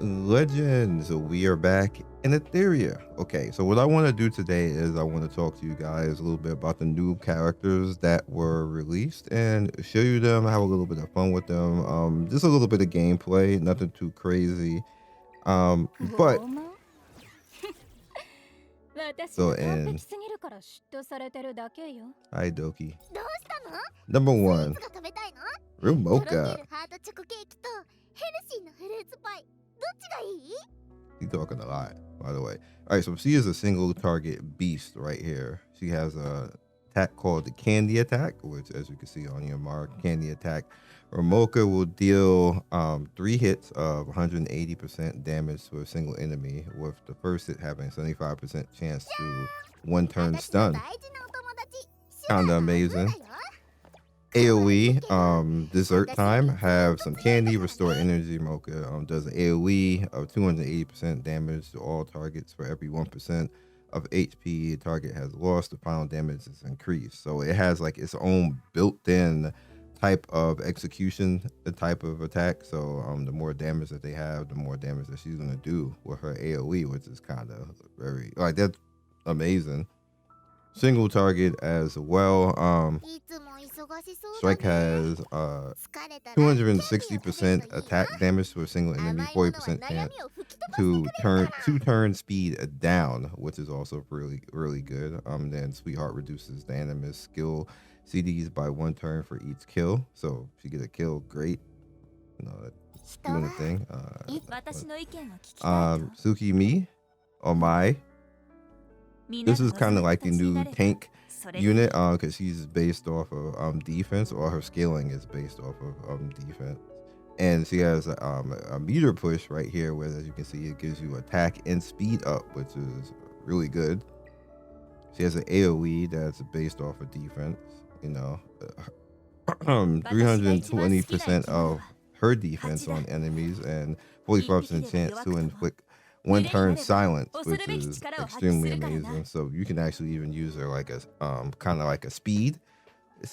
Legends, we are back in Etheria. Okay, so what I want to do today is I want to talk to you guys a little bit about the new characters that were released and show you them, have a little bit of fun with them. Just a little bit of gameplay, nothing too crazy. But 拷問私 so が完 in 璧すぎるから嫉妬されてるだけよ。 Hi Doki. どうしたの？ Number スイー one, ツが食べたいの？ real とろけ Mocha. るハートチョコケーキとヘルシーなフルーツパイ。どっちがいい？ She's talking a lot, by the way. All right, so she is a single target beast right here. She has a attack called the Candy Attack, which, as you can see on your mark, Candy Attack. Mocha will deal 3 hits of 180% damage to a single enemy, with the first hit having 75% chance to one turn 私の stun. 大事なお友達。 Kinda amazing. AoE, dessert time, have some candy, restore energy. Mocha does an AoE of 280% damage to all targets for every 1% of HP a target has lost. The final damage is increased. So it has like its own built-in type of execution, the type of attack. So the more damage that they have, the more damage that she's gonna do with her AoE, which is kind of very like that's amazing. Single target as well. いつも忙しそうだ Strike ね。 has 疲れたらキャンディーを食べるといい 260% わ。 attack damage to a single 甘 enemy, いものは 40% 悩 chance みを吹き飛ばしてく to れる turn から。 2-turn speed down, which is also really good. Then Sweetheart reduces the Animus skill CDs by 1 turn for each kill. So if you get a kill, great. You know, that's 人は doing a thing. 私の意見を聞きたいと。 Suki me or my. みんな This が is kind 望 of む like the 形に new なれば tank それでいい。 unit because she's based off of defense, or her scaling is based off of defense, and she has a meter push right here where, as you can see, it gives you attack and speed up, which is really good. She has an AoE that's based off of defense, you know. 320% of her defense on enemies and 45% chance to inflict 1 turn silence, which is extremely amazing. So you can actually even use her like a kind of like a speed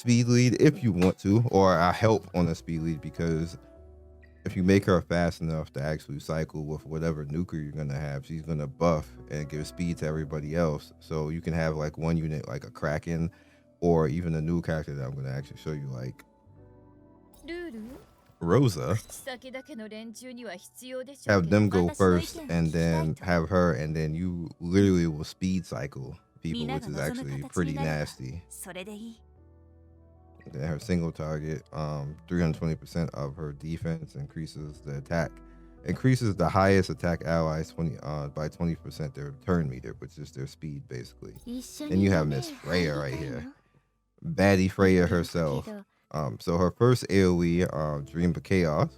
lead if you want to, or a help on a speed lead, because if you make her fast enough to actually cycle with whatever nuker you're gonna have, she's gonna buff and give speed to everybody else. So you can have like one unit like a Kraken, or even a new character that I'm gonna actually show you, like ルール Rosa. 口先だけの連中には必要でしょう Have けど them go 私の意 first 見を聞 and きたい then と。 have her, and then you literally will speed cycle people, みんな which が is 望む actually 形 pretty になれば nasty. それでいい。 And her single target, 320% of her defense, increases the attack, increases the highest attack allies by 20% their turn meter, which is their speed basically. 一緒 Then に you 夢 have 入 Miss り Freya た right い here, の？ baddie 言 Freya っておく herself. けど So her first AoE, Dream of Chaos.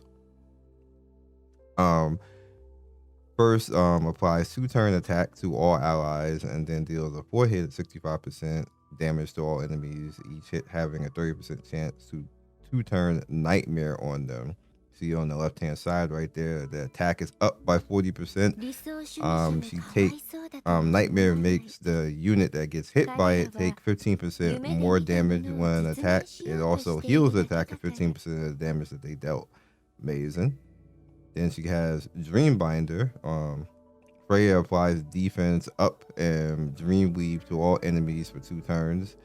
First applies 2-turn attack to all allies, and then deals a 4 hit 65% damage to all enemies, each hit having a 30% chance to 2-turn nightmare on them. See on the left hand side right there, the attack is up by 40%. 理想主義者で She かわ take いそうだと望む nightmare 者 makes the unit that gets hit by it take 15% more damage when attacked. It also heals the attacker 15% of the damage that they dealt. Amazing. Then she has Dreambinder. Freya applies defense up and Dreamweave to all enemies for 2 turns,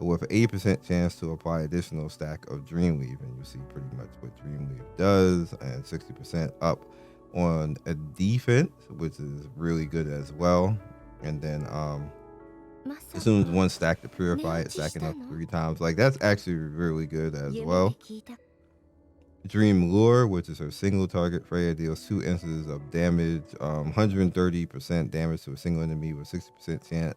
with an 80% chance to apply additional stack of Dreamweave. And you see pretty much what Dreamweave does, and 60% up on a defense, which is really good as well. And then まさ as soon as か one stack to purify it, stacking up 3 times, like that's actually really good as 夢 well. で聞いた Dream Lure, which is her single target. Freya deals 2 instances of damage, 130% damage to a single enemy with 60% chance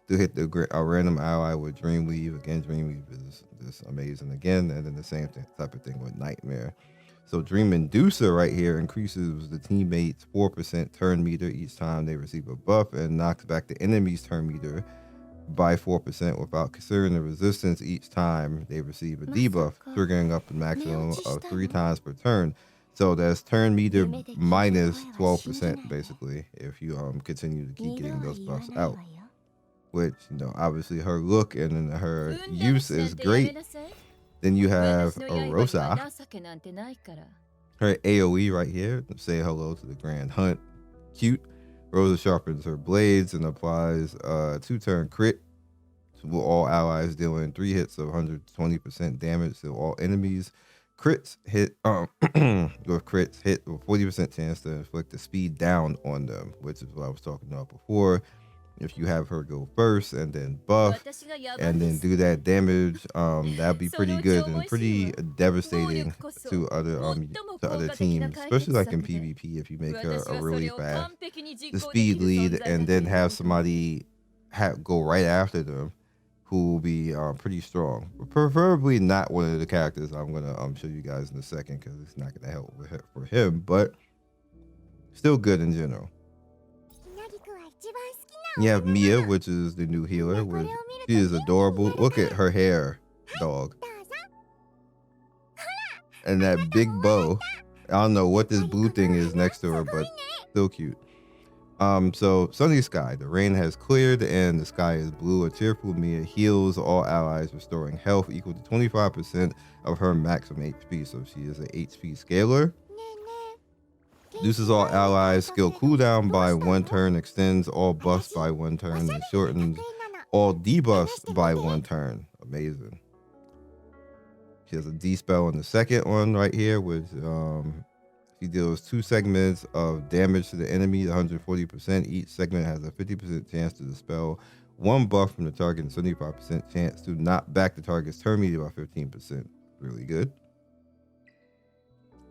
to hit a random ally with Dreamweave. Again, Dreamweave is just amazing again. And then the same type of thing with Nightmare. So Dream Inducer right here increases the teammates' 4% turn meter each time they receive a buff, and knocks back the enemy's turn meter by 4% without considering the resistance each time they receive a debuff, triggering up a maximum of 3 times per turn. So that's turn meter minus 12% basically if you continue to keep 二度 getting は those 言わ buffs ない out. わよ Which, you know, obviously her look and her 運試 use しなん is てやめ great. なさい。 Then you have 私の a 刃には Rosa. 情けなんてないから。Her AoE right here, say hello to the Grand Hunt. Cute. Rosa sharpens her blades and applies a 2-turn crit to all allies, dealing 3 hits of 120% damage to all enemies. Crits hit with crits hit with 40% chance to inflict the speed down on them, which is what I was talking about before. If you have her go first and then buff and then do that damage, that'd be pretty good and pretty devastating to other teams, especially like in PvP. If you make her a really fast the speed lead and then have somebody go right after them who will be pretty strong. Preferably not one of the characters I'm gonna show you guys in a second because it's not gonna help for him, but still good in general. You have Mia, which is the new healer. She is adorable. Look at her hair, dog. And that big bow. I don't know what this blue thing is next to her, but still cute. So sunny sky. The rain has cleared and the sky is blue. A cheerful Mia heals all allies, restoring health equal to 25% of her maximum HP. So she is an HP scaler. Reduces all allies skill cooldown by 1 turn, extends all buffs by 1 turn, and shortens all debuffs by 1 turn. Amazing. She has a D-spell on the second one right here, which she deals 2 segments of damage to the enemy, 140%. Each segment has a 50% chance to dispel 1 buff from the target and 75% chance to knock back the target's turn meter by 15%. Really good.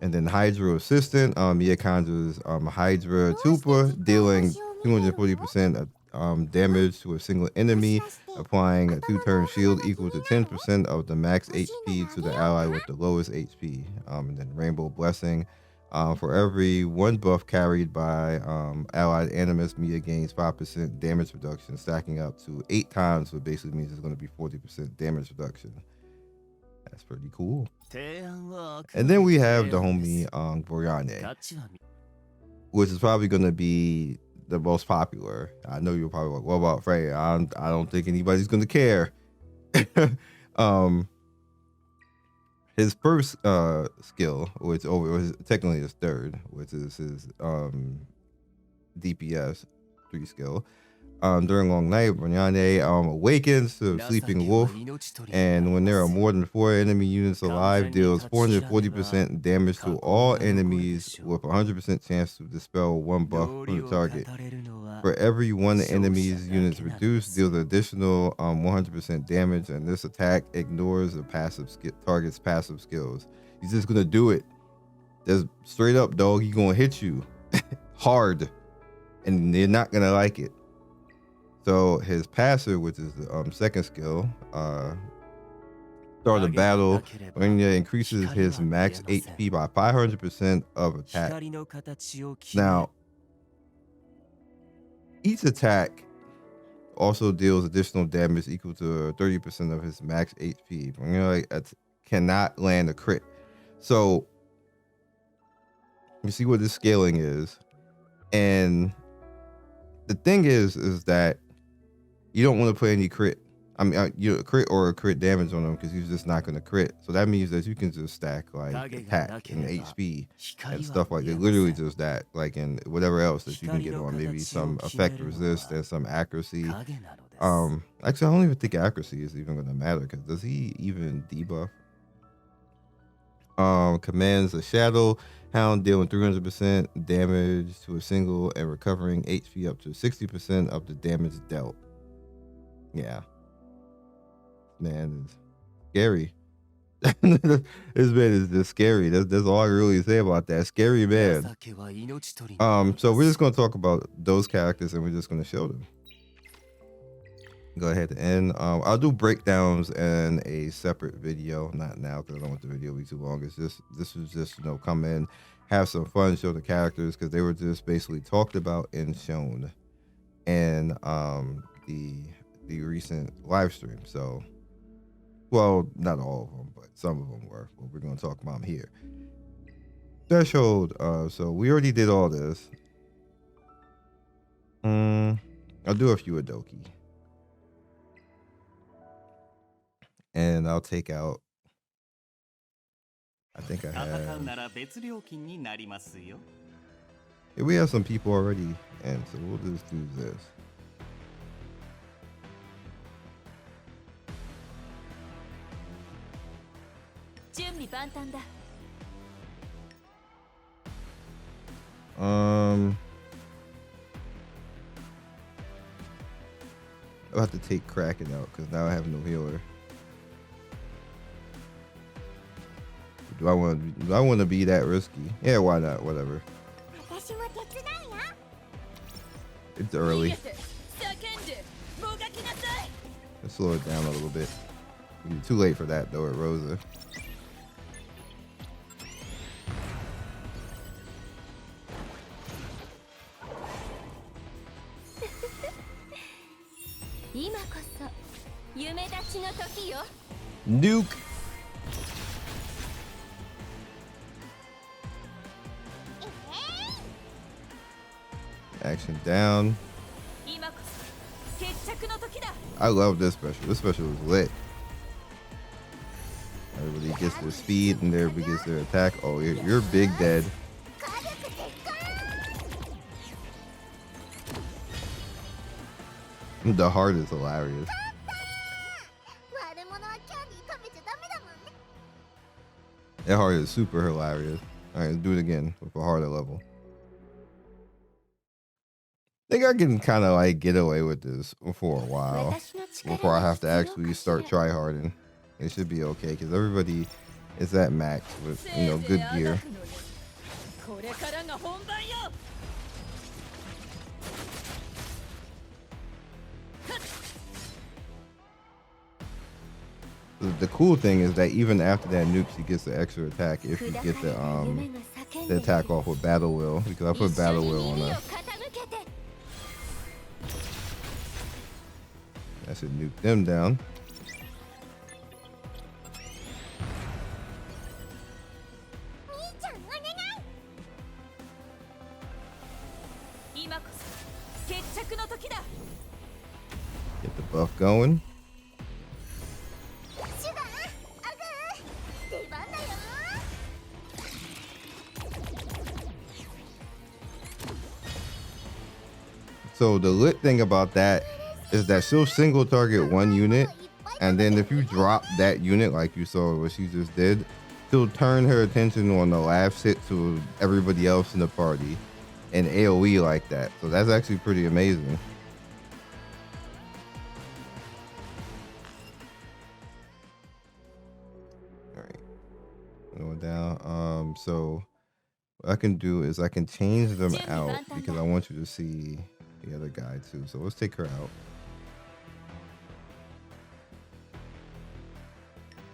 And then Hydra Assistant, Mia conjures Hydra Tupa, dealing 240% of damage to a single enemy, applying a 2-turn shield equal to 10% of the max HP to the ally with the lowest HP. And then Rainbow Blessing. For every 1 buff carried by allied Animus, Mia gains 5% damage reduction, stacking up to 8 times, which basically means it's going to be 40% damage reduction. That's pretty cool. And then we have the homie Boryane, which is probably going to be the most popular. I know you're probably like, what about Freya? I don't think anybody's going to care. His first skill, which was technically his third, which is his DPS 3 skill. During long night, Boryane awakens to a sleeping wolf, and when there are more than 4 enemy units alive, deals 440% damage to all enemies with 100% chance to dispel 1 buff from the target. For every 1 enemy's units reduced, deals an additional 100% damage, and this attack ignores the target's passive skills. He's just gonna do it. Just straight up, dog. He's gonna hit you hard, and you're not gonna like it. So his passive, which is the second skill, start a battle, when it increases his max HP by 500% of attack. Now, each attack also deals additional damage equal to 30% of his max HP. Cannot land a crit. So you see what this scaling is, and the thing is that you don't want to put any crit. Crit or crit damage on him because he's just not going to crit. So that means that you can just stack like attack and HP and stuff like that. Literally just that, like, and whatever else that you can get on. Maybe some effect resist and some accuracy. Actually, I don't even think accuracy is even going to matter because does he even debuff? Commands a Shadow Hound, dealing 300% damage to a single and recovering HP up to 60% of the damage dealt. Yeah, man, it's scary. This man is just scary. That's all I really say about that. Scary man. So we're just gonna talk about those characters and we're just gonna show them. Go ahead and end. I'll do breakdowns in a separate video, not now because I don't want the video to be too long. This was just come in, have some fun, show the characters because they were just basically talked about and shown in the recent live stream. So, well, not all of them, but some of them were. But we're going to talk about them here. Threshold. So we already did all this. I'll do a few Adoki. And I'll take out I think I 戦う have. なら別料金になりますよ。 Yeah, we have some people already, and so we'll just do this. I'll have to take Kraken out because now I have no healer. Do I want to be that risky? Yeah, why not? Whatever. 私も手伝うよ。 It's early. Let's slow it down a little bit. Too late for that though at Rosa. 今こそ夢立ちの時よ。 Nuke. Action down. I love this special. This special is lit. Everybody gets their speed and everybody gets their attack. Oh, you're big dead. 火力絶火。 The heart is hilarious. 悪者はキャンディー食べちゃダメだもんね。 That heart is super hilarious. All right, let's do it again with a harder level. I think I can kind of like get away with this for a while before I have to actually start tryharding. It should be okay because everybody is at max with, you know, good gear. The cool thing is that even after that nuke, she gets the extra attack if you get the attack off with Battle Will, because I put Battle Will on her. That should nuke them down. Get the buff going. So the lit thing about that is that she'll single target one unit, and then if you drop that unit like you saw what she just did, she'll turn her attention on the last hit to everybody else in the party and AoE like that. So that's actually pretty amazing. All right, going down. So what I can do is I can change them out because I want you to see the other guy too. So let's take her out.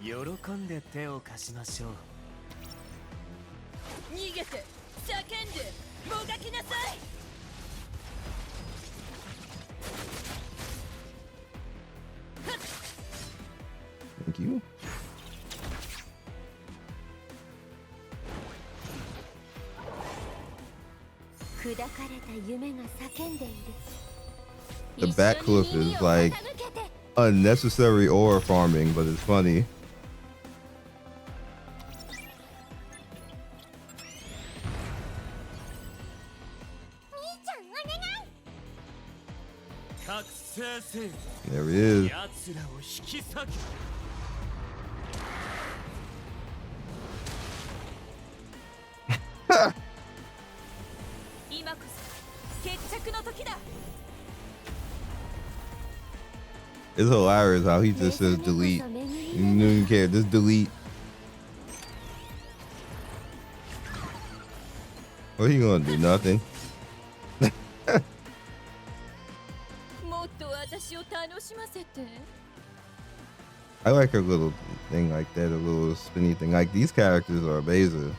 喜んで手を貸しましょう。逃げて叫んでもがきなさい。 Thank you. The back cliff is like unnecessary ore farming, but it's funny. There he is. It's hilarious how he just says delete. You don't even care, just delete. What are you gonna do? Nothing. I like her little thing like that, a little spinny thing. Like these characters are amazing.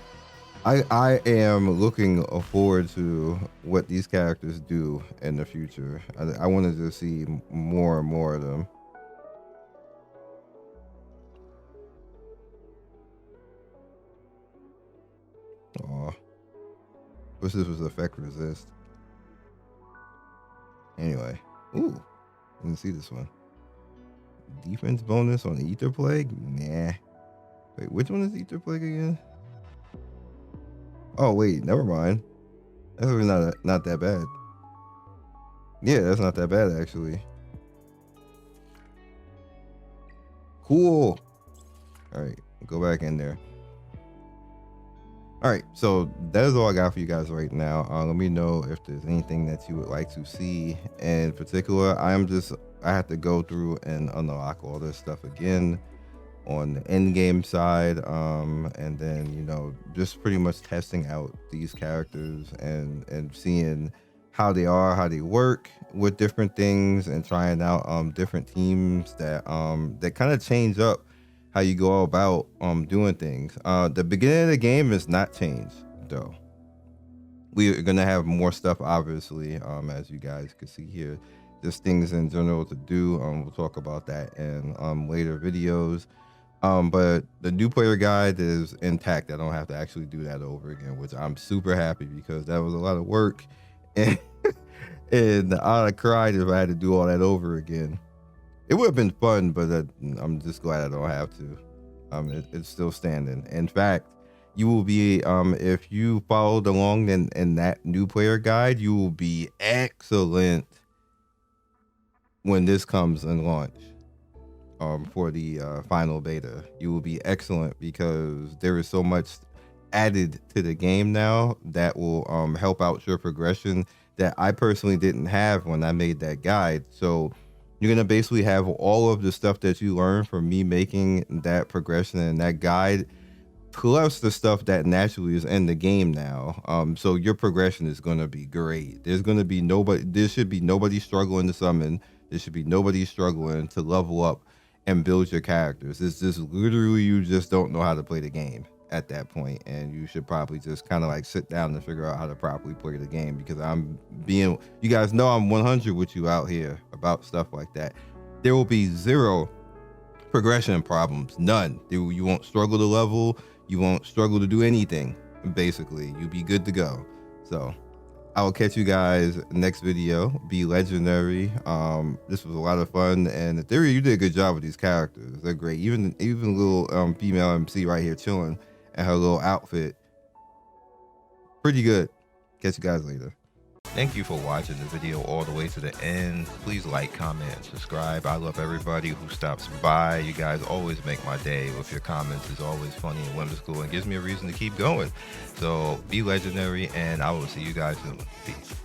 I am looking forward to what these characters do in the future. I wanted to see more and more of them. Aw. Wish this was effect resist. Anyway. Ooh. Didn't see this one. Defense bonus on Ether Plague? Nah. Wait, which one is Ether Plague again? Oh wait, never mind. That's really not that bad. Yeah, that's not that bad actually. Cool. All right, go back in there. All right, so that is all I got for you guys right now. Let me know if there's anything that you would like to see in particular. I have to go through and unlock all this stuff again on the end game side, and then just pretty much testing out these characters and seeing how they are, how they work with different things, and trying out different teams that kind of change up how you go about doing things. The beginning of the game is not changed though. We are gonna have more stuff, obviously, as you guys can see here. Just things in general to do. We'll talk about that in later videos. But the new player guide is intact. I don't have to actually do that over again, which I'm super happy because that was a lot of work, and and I'd have cried if I had to do all that over again. It would have been fun, but I'm just glad I don't have to. It's still standing. In fact, you will be, if you followed along in that new player guide, you will be excellent when this comes in launch. For the final beta, you will be excellent because there is so much added to the game now that will help out your progression that I personally didn't have when I made that guide. So you're gonna basically have all of the stuff that you learned from me making that progression and that guide, plus the stuff that naturally is in the game now. So your progression is gonna be great. There should be nobody struggling to summon. There should be nobody struggling to level up and build your characters. It's just literally you just don't know how to play the game at that point, and you should probably just kind of like sit down and figure out how to properly play the game, because you guys know I'm 100 with you out here about stuff like that. There will be zero progression problems, none. You won't struggle to level, you won't struggle to do anything. Basically, you'll be good to go. So I will catch you guys next video. Be legendary. This was a lot of fun, and Etheria, you did a good job with these characters. They're great. Even little female MC right here chilling and her little outfit, pretty good. Catch you guys later. Thank you for watching the video all the way to the end. Please like, comment, and subscribe. I love everybody who stops by. You guys always make my day with your comments. It's always funny and whimsical and gives me a reason to keep going. So be legendary, and I will see you guys soon. Peace.